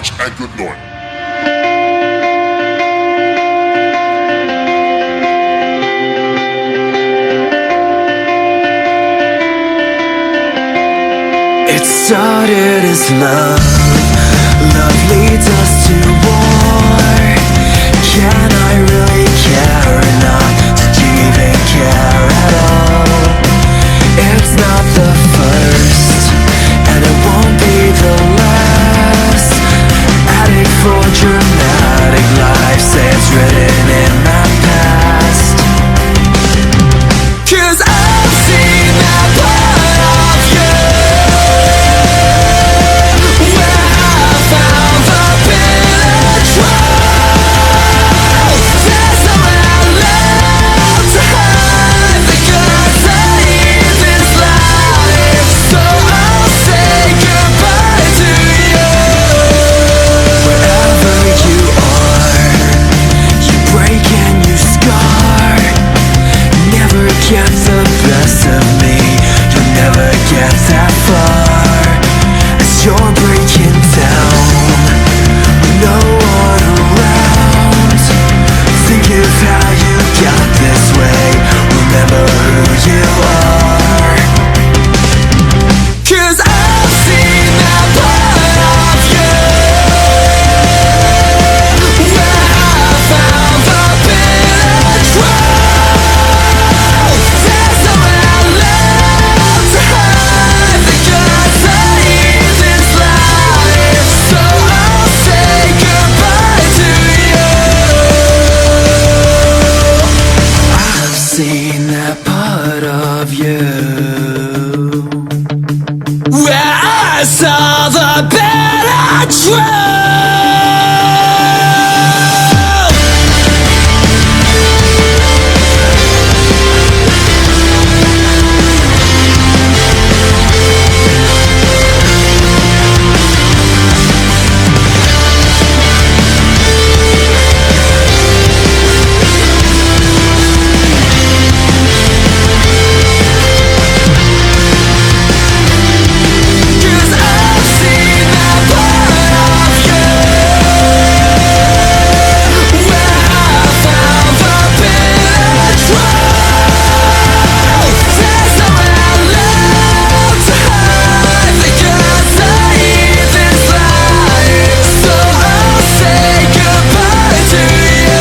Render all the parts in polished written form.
much and good night. It started as love. Love leads us to war. Can I really care or not? Did you even care at all? It's not the first, and it won't be the last. Addict for dramatic life, say it's written in my past. 'Cause I've seen that part of you where I found the bitter truth. There's somewhere left to hide the goods I eat this life. So I'll say goodbye to you. Wherever you are, you break and you scar. Never get the best of me, you'll never get that far. As you're breaking down, with no one around, think of how you got this way, remember who you are. 'Cause I've seen that part of you where I found the bitter truth. There's somewhere left to hide the goods I eat this life. So I'll say goodbye to you. I've seen that part of you where I saw the bitter truth. Cause I've seen that part of you where I found the bitter truth. There's somewhere left to hide the goods I eat this life. So I'll say goodbye to you.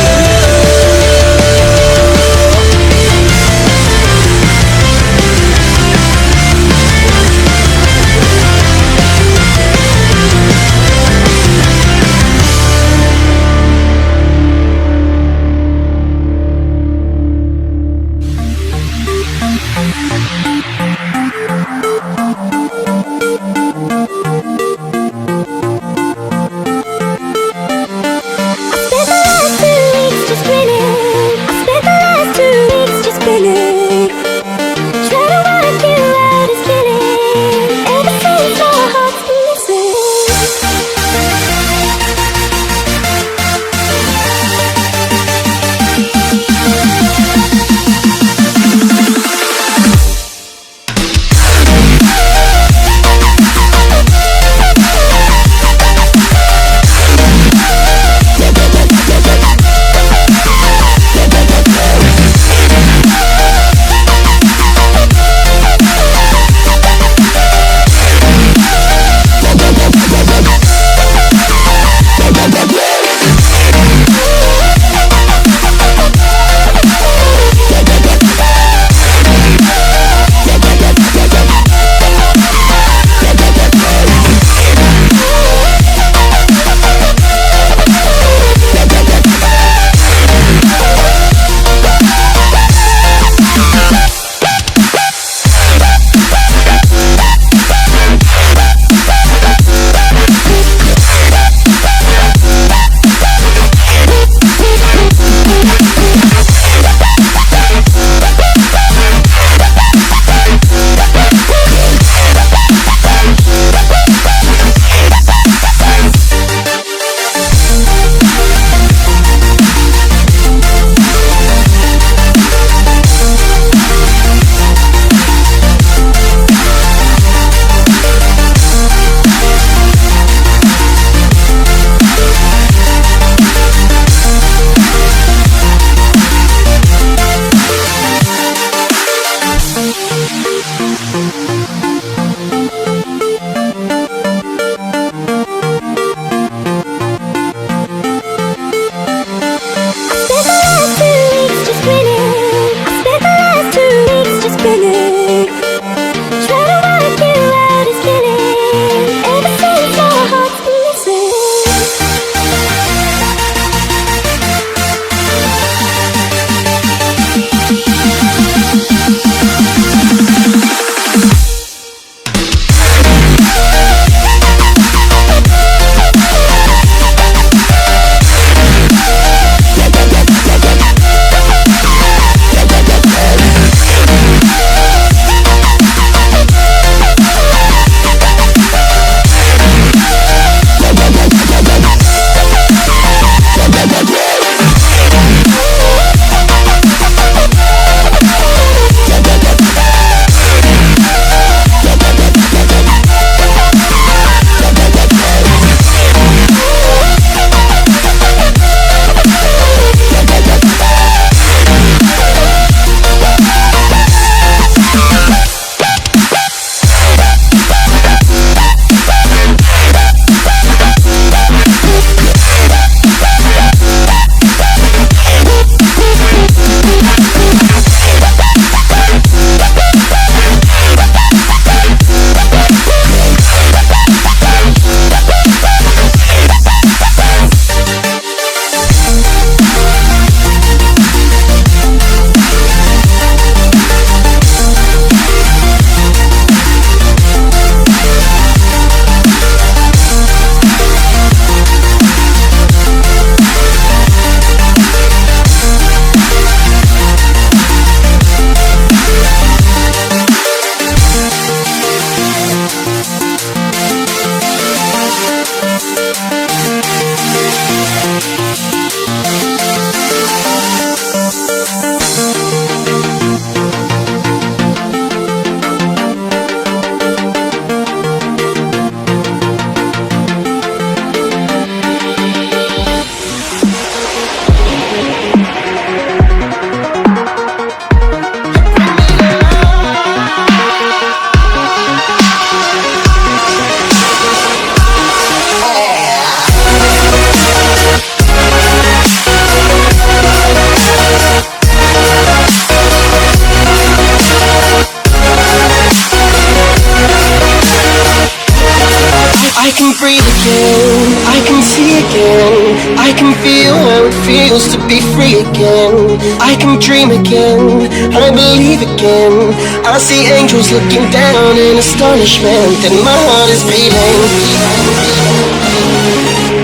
feels to be free again. I can dream again, I believe again. I see angels looking down in astonishment, and my heart is beating.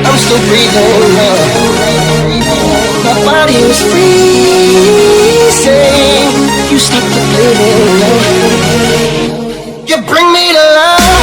I'm still breathing. My body was freezing. You stopped the bleeding. You bring me to life.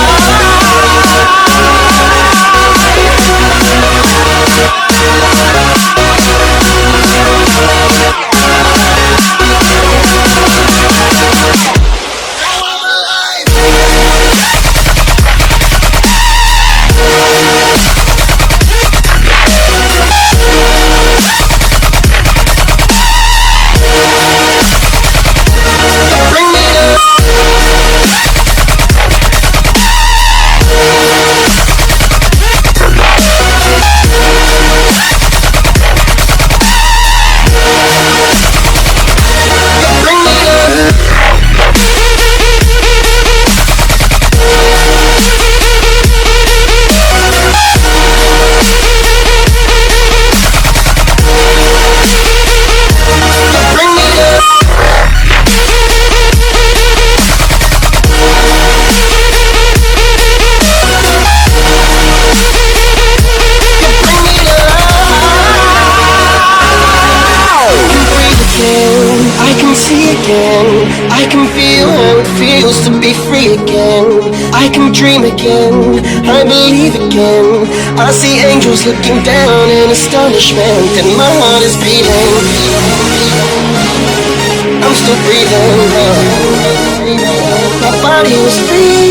I can feel how it feels to be free again. I can dream again, I believe again. I see angels looking down in astonishment, and my heart is beating. I'm still breathing. My body was freezing.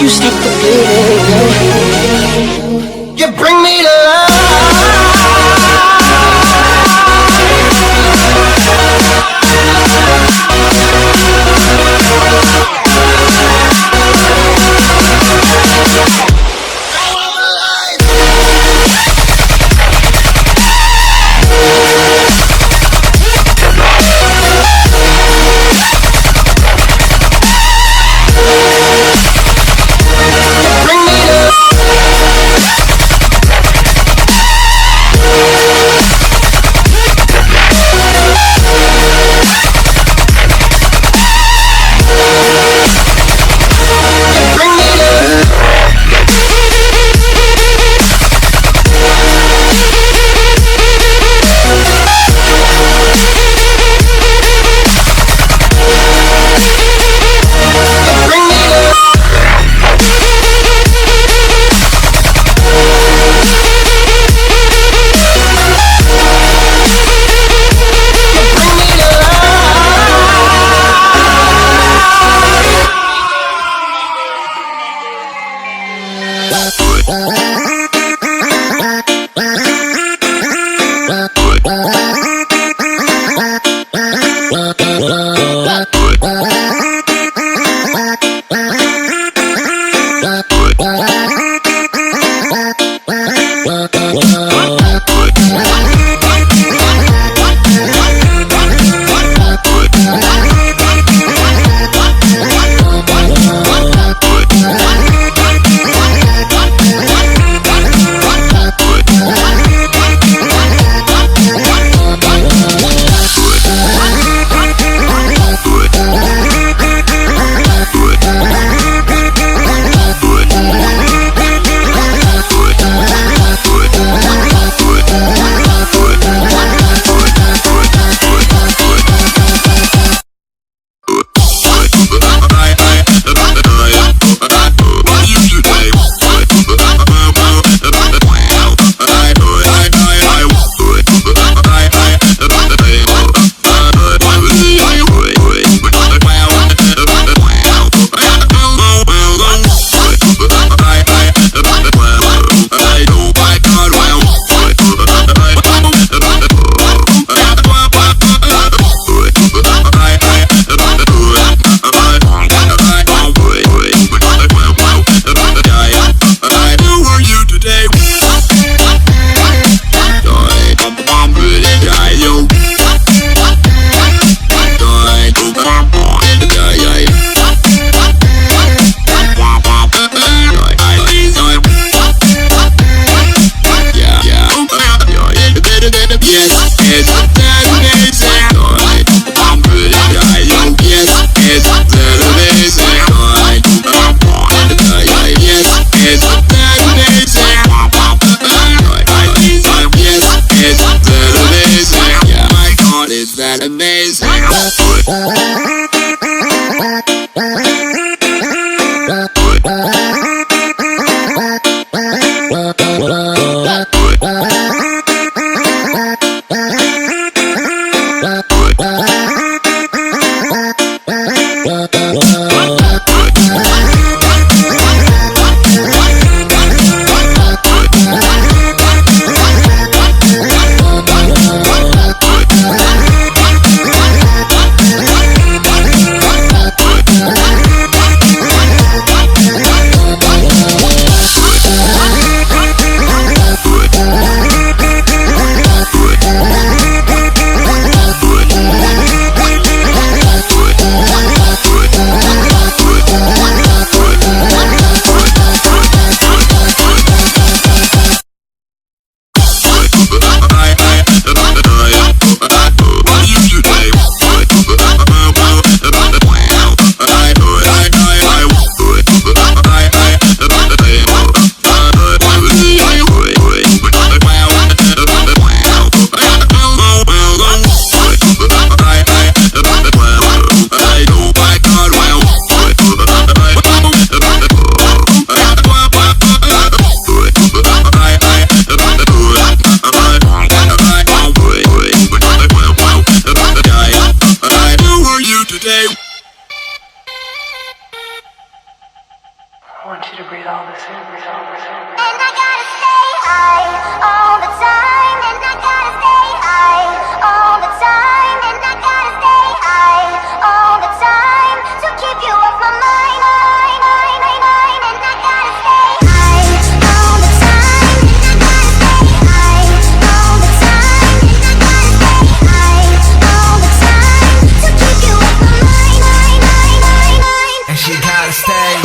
You stopped the bleeding. You bring me to life. Bring me to I want you to breathe all this in, breathe all this in. And I gotta stay high all the time. And I gotta stay high all the time. And I gotta stay high all the time to keep you off my mind. And I gotta stay high all the time. And I gotta stay high all the time. And I gotta stay high all the time to keep you off my mind. And she gotta stay.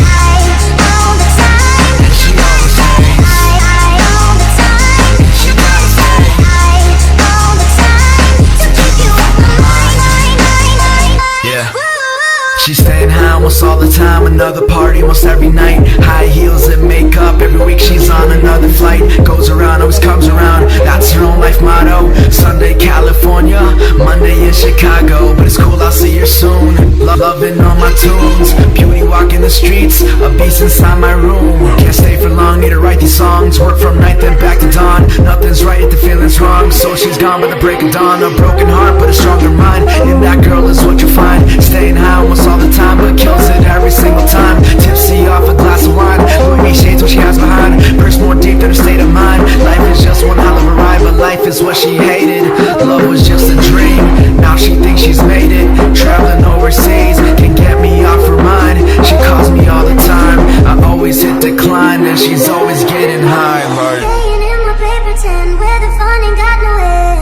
She's staying high almost all the time, another party almost every night. High heels and makeup, every week she's on another flight. Goes around, always comes around, that's her own life motto. Sunday California, Monday in Chicago. But it's cool, I'll see her soon. Loving all my tunes, beauty walking the streets, a beast inside my room. Can't stay for long, need to write these songs. Work from night then back to dawn. Nothing's right, the feeling's wrong. So she's gone by the break of dawn. A broken heart but a stronger mind, and that girl is what you find. Staying high almost all the time, but kills it every single time. Tipsy off a glass of wine, Louis V shades what she has behind. Purse more deep than her state of mind. Life is just one hell of a ride, but life is what she hated. Love was just a dream, now she thinks she's made it. Traveling overseas, can get me off her mind. She calls me all the time, I always hit decline, and she's always getting high. Staying in my paper tin where the fun ain't got no end.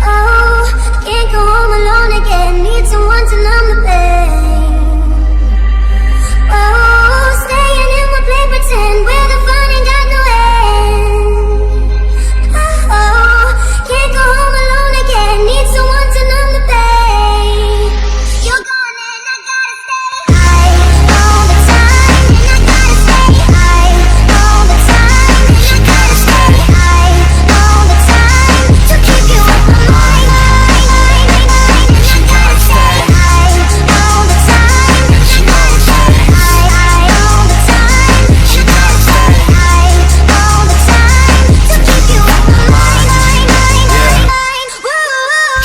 Oh, can't go home alone again, need someone to numb the pain. Oh, staying in my paper tin where the fun ain't got no end. Oh, can't go home alone again, need someone to numb the pain. You're gone and I gotta stay high all the time. And I gotta stay high all the time. And I gotta stay high all the time to keep you off my mind. And I gotta stay high all the time. And she gotta stay high all the time. She gotta stay high all the time to keep you off my mind.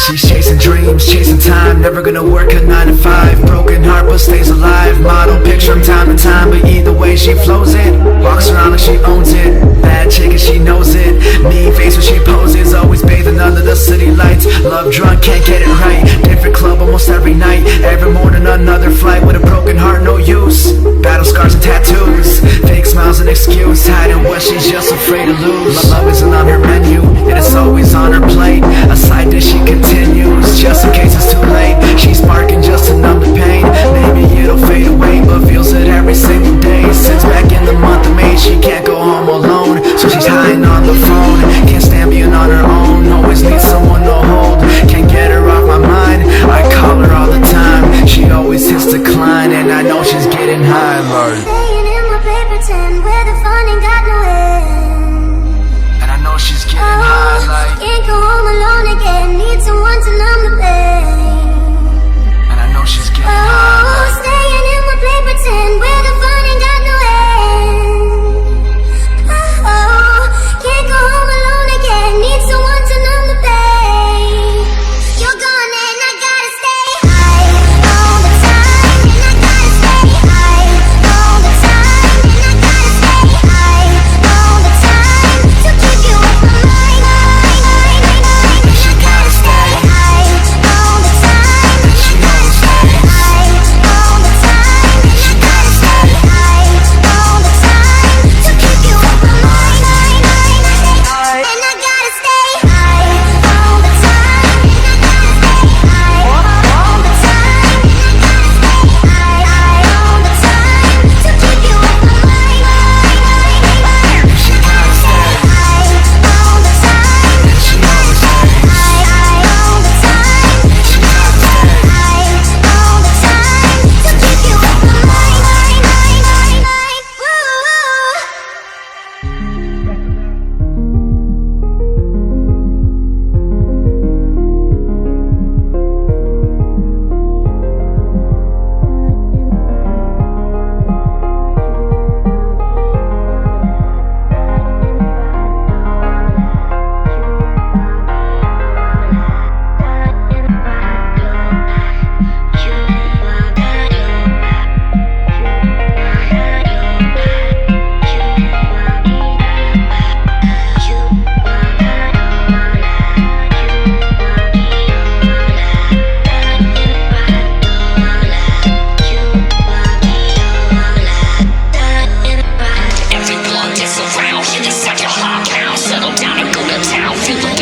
She's chasing dreams, chasing time, never gonna work a 9 to 5. Broken heart but stays alive, model picture from time to time. But either way she flows it, walks around like she owns it. Bad chick and she knows it, mean face when she poses. Always bathing under the city lights, love drunk, can't get it right. Different club almost every night, every morning another flight. With a broken heart, no use, battle scars and tattoos. Fake smiles an excuse, hiding what she's just afraid to lose. Love isn't on her menu, and it's always on her plate. A side dish she continues, just in case it's too late. She's sparking just to numb the pain, maybe it'll fade away, but feels it every single day. Since back in the month of May, she can't go home alone, so she's hiding on the phone. Can't stand being on her own, always needs someone to hold. Can't get her off my mind, I call her all the time. She always hits decline, and I know she's getting high, Lord. Staying in my paper tin where the fun ain't got no end. And I know she's getting high, like can't go home alone again, need someone to numb the pain.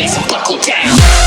bass and buckle down.